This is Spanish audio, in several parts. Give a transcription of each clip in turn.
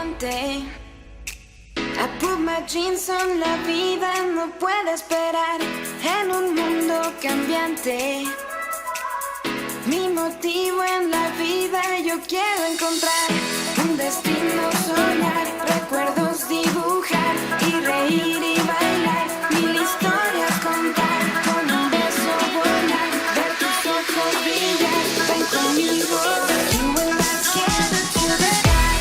brillante. I put my jeans on, la vida no puede esperar en un mundo cambiante. Mi motivo en la vida yo quiero encontrar un destino, soñar, recuerdos dibujar y reír y bailar, mil historias contar, con un beso volar, ver tus ojos brillar, ven conmigo, you and I together to the sky.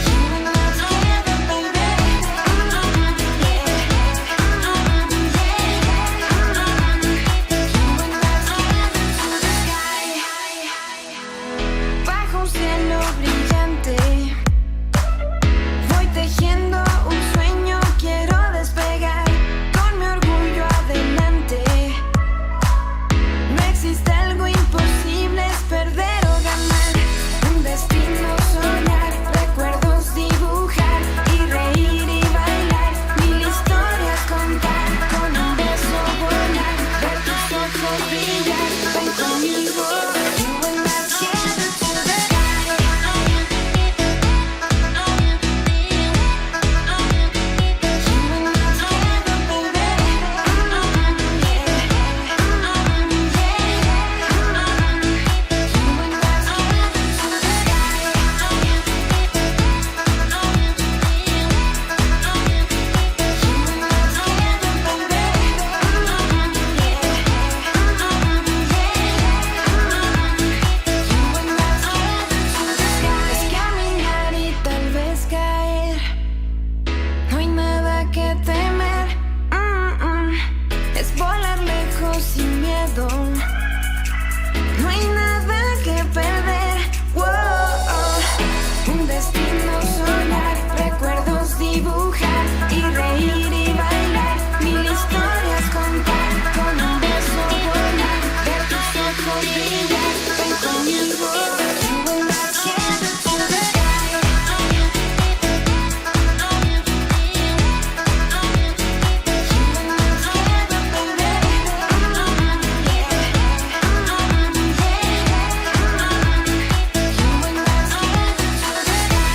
You and I together, baby. Bajo un cielo brillante, voy tejiendo un sueño, quiero despegar, con mi orgullo adelante. No existe algo imposible, es perder o ganar, un destino, soñar, recuerdos dibujar y reír y bailar, mil historias contar, con un beso volar, ver tus ojos brillar, ven conmigo, you and I together to the sky. You and I together, baby. You and I together to the Es caminar y tal vez caer, no hay nada que temer. Es volar lejos sin miedo, no hay nada que perder. Un destino, soñar, recuerdos dibujar y reír y bailar, mil historias contar, con un beso volar, ver tus ojos brillar, ven conmigo, you and I together to the sky. You and I together, baby. You and I together to the sky.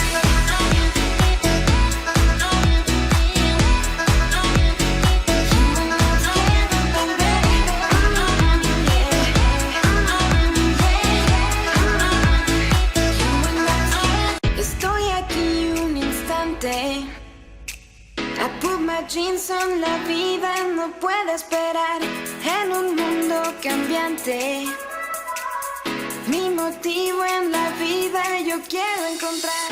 Estoy aquí un instante. I put my jeans on, la vida no puede esperar en un mundo cambiante. Mi motivo en la vida yo quiero encontrar